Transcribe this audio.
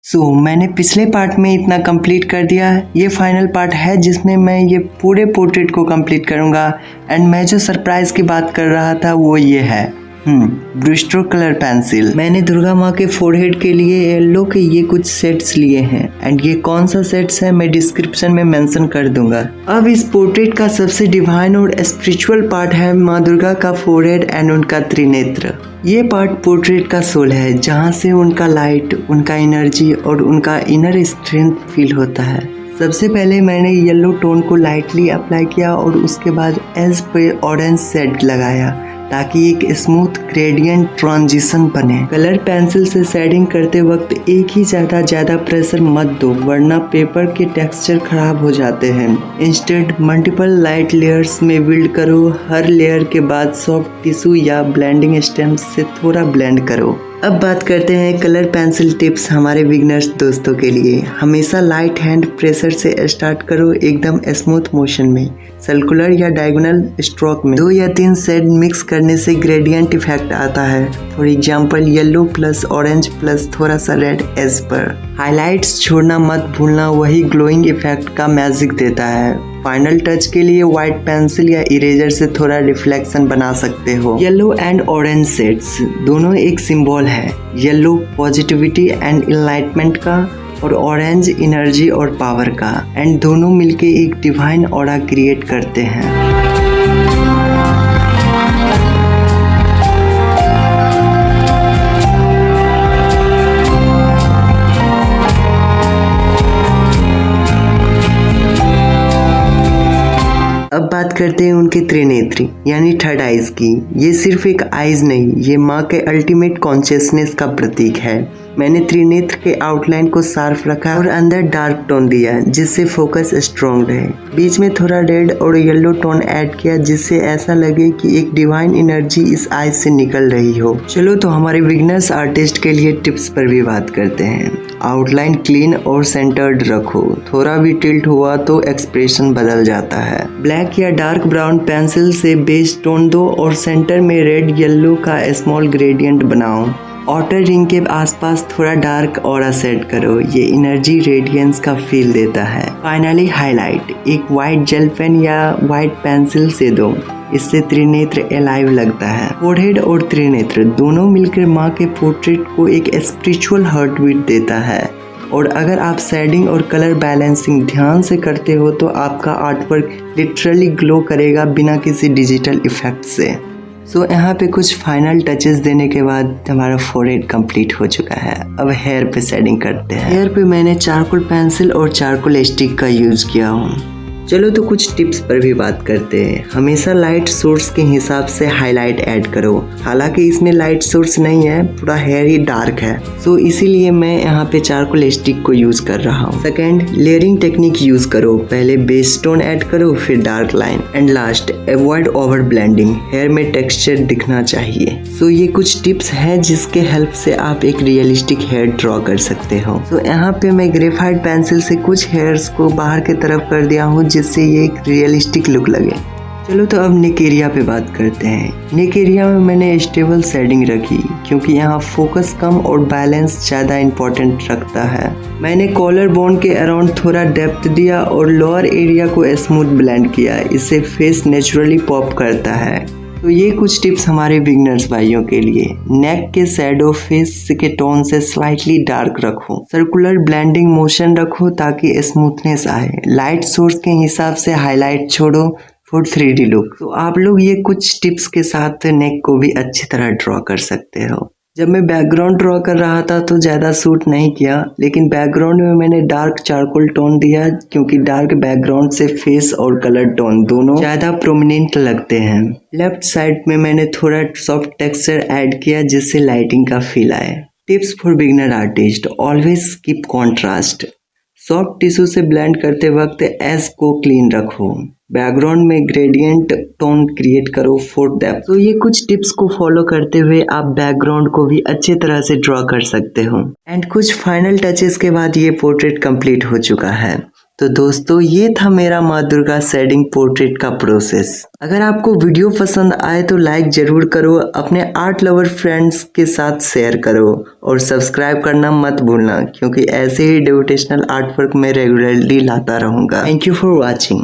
मैंने पिछले पार्ट में इतना कंप्लीट कर दिया है। ये फाइनल पार्ट है जिसमें मैं ये पूरे पोर्ट्रेट को कंप्लीट करूँगा। एंड मैं जो सरप्राइज की बात कर रहा था वो ये है ब्रिस्टो कलर पेंसिल। मैंने दुर्गा माँ के फोरहेड के लिए येलो के ये कुछ सेट्स लिए हैं एंड ये कौन सा सेट्स है मैं डिस्क्रिप्शन में मेंशन कर दूंगा। अब इस पोर्ट्रेट का सबसे डिवाइन और स्पिरिचुअल पार्ट है माँ दुर्गा का फोरहेड एंड उनका त्रिनेत्र। ये पार्ट पोर्ट्रेट का सोल है जहाँ से उनका लाइट, उनका एनर्जी और उनका इनर स्ट्रेंथ फील होता है। सबसे पहले मैंने येलो टोन को लाइटली अप्लाई किया और उसके बाद एज पे ऑरेंज शेड लगाया ताकि एक स्मूथ ग्रेडियंट ट्रांजिशन बने। कलर पेंसिल से शेडिंग करते वक्त एक ही ज़्यादा प्रेशर मत दो वरना पेपर के टेक्सचर खराब हो जाते हैं। इंस्टेड मल्टीपल लाइट लेयर्स में बिल्ड करो। हर लेयर के बाद सॉफ्ट टिश्यू या ब्लेंडिंग स्टेम्प से थोड़ा ब्लेंड करो। अब बात करते हैं कलर पेंसिल टिप्स हमारे बिगनर्स दोस्तों के लिए। हमेशा लाइट हैंड प्रेशर से स्टार्ट करो, एकदम स्मूथ मोशन में, सर्कुलर या डायगोनल स्ट्रोक में 2 या 3 शेड मिक्स करने से ग्रेडियंट इफेक्ट आता है। For example yellow plus orange plus थोड़ा सा रेड एज पर। हाइलाइट्स छोड़ना मत भूलना, वही ग्लोइंग इफेक्ट का मैजिक देता है। फाइनल टच के लिए व्हाइट पेंसिल या इरेजर से थोड़ा रिफ्लेक्शन बना सकते हो। येलो एंड ऑरेंज शेड्स दोनों एक सिंबल है। येलो पॉजिटिविटी एंड एनलाइटमेंट का और ऑरेंज एनर्जी और पावर का, एंड दोनों मिलके एक डिवाइन ऑरा क्रिएट करते हैं। अब बात करते हैं उनके त्रिनेत्री यानी थर्ड आइज की। ये सिर्फ एक आइज नहीं, ये माँ के अल्टीमेट कॉन्शियसनेस का प्रतीक है। मैंने त्रिनेत्र के आउटलाइन को शार्प रखा और अंदर डार्क टोन दिया जिससे फोकस स्ट्रॉन्ग रहे। बीच में थोड़ा रेड और येलो टोन ऐड किया जिससे ऐसा लगे कि एक डिवाइन एनर्जी इस आइज से निकल रही हो। चलो तो हमारे बिगनर्स आर्टिस्ट के लिए टिप्स पर भी बात करते हैं। आउटलाइन क्लीन और सेंटर्ड रखो, थोड़ा भी टिल्ट हुआ तो एक्सप्रेशन बदल जाता है। ब्लैक या डार्क ब्राउन पेंसिल से बेस टोन दो और सेंटर में रेड येलो का स्मॉल ग्रेडियंट बनाओ। आउटर रिंग के आसपास थोड़ा डार्क ऑरा सेट करो, ये एनर्जी रेडियंस का फील देता है। फाइनली हाईलाइट एक वाइट जेल पेन या वाइट पेंसिल से दो, इससे त्रिनेत्र अलाइव लगता है। फोरहेड और त्रिनेत्र दोनों मिलकर माँ के पोर्ट्रेट को एक स्पिरिचुअल हार्ट बीट देता है। और अगर आप शेडिंग और कलर बैलेंसिंग ध्यान से करते हो तो आपका आर्टवर्क लिटरली ग्लो करेगा बिना किसी डिजिटल इफेक्ट से। यहाँ पे कुछ फाइनल टचेस देने के बाद हमारा फोरहेड कंप्लीट हो चुका है। अब हेयर पे शेडिंग करते हैं। हेयर पे मैंने चारकोल पेंसिल और चारकोल स्टिक का यूज किया हूँ। चलो तो कुछ टिप्स पर भी बात करते हैं। हमेशा लाइट सोर्स के हिसाब से हाईलाइट ऐड करो। हालांकि इसमें लाइट सोर्स नहीं है, पूरा हेयर ही डार्क है, इसीलिए मैं यहाँ पे चारकोल स्टिक को यूज कर रहा हूँ। सेकेंड, लेयरिंग टेक्निक यूज करो। पहले बेस टोन ऐड करो, फिर dark line, and last avoid over blending. Hair में टेक्सचर दिखना चाहिए। ये कुछ टिप्स हैं जिसके हेल्प से आप एक रियलिस्टिक हेयर ड्रॉ कर सकते हो। यहाँ पे मैं ग्रेफाइट पेंसिल से कुछ हेयर्स को बाहर की तरफ कर दिया हूँ जिससे ये एक रियलिस्टिक लुक लगे। चलो तो अब नेक एरिया पे बात करते हैं। नेक एरिया में मैंने स्टेबल शेडिंग रखी क्योंकि यहाँ फोकस कम और बैलेंस ज़्यादा इम्पोर्टेंट रखता है। मैंने कॉलर बोन के अराउंड थोड़ा डेप्थ दिया और लोअर एरिया को स्मूथ ब्लेंड किया, इससे फेस नेचुरली पॉप करता है। ये कुछ टिप्स हमारे बिगनर्स भाइयों के लिए। नेक के शैडो फेस के टोन से स्लाइटली डार्क रखो। सर्कुलर ब्लेंडिंग मोशन रखो ताकि स्मूथनेस आए। लाइट सोर्स के हिसाब से हाईलाइट छोड़ो फॉर 3D लुक। आप लोग ये कुछ टिप्स के साथ नेक को भी अच्छी तरह ड्रॉ कर सकते हो। जब मैं बैकग्राउंड ड्रॉ कर रहा था तो ज़्यादा सूट नहीं किया, लेकिन बैकग्राउंड में मैंने डार्क चारकोल टोन दिया क्योंकि डार्क बैकग्राउंड से फेस और कलर टोन दोनों ज़्यादा प्रोमिनेंट लगते हैं। लेफ्ट साइड में मैंने थोड़ा सॉफ्ट टेक्सचर ऐड किया जिससे लाइटिंग का फील आए। Tips for beginner artist, always keep contrast. Soft tissue से ब्लेंड करते वक्त एज को क्लीन रखो। बैकग्राउंड में ग्रेडियंट टोन क्रिएट करो फॉर डेप्थ। ये कुछ टिप्स को फॉलो करते हुए आप बैकग्राउंड को भी अच्छे तरह से ड्रॉ कर सकते हो। एंड कुछ फाइनल टचेस के बाद ये पोर्ट्रेट कंप्लीट हो चुका है। तो दोस्तों ये था मेरा माँ दुर्गा शेडिंग पोर्ट्रेट का प्रोसेस। अगर आपको वीडियो पसंद आए तो लाइक जरूर करो, अपने आर्ट लवर फ्रेंड्स के साथ शेयर करो और सब्सक्राइब करना मत भूलना, क्योंकि ऐसे ही डिवोशनल आर्ट वर्क मैं रेगुलरली लाता रहूँगा। Thank you for watching.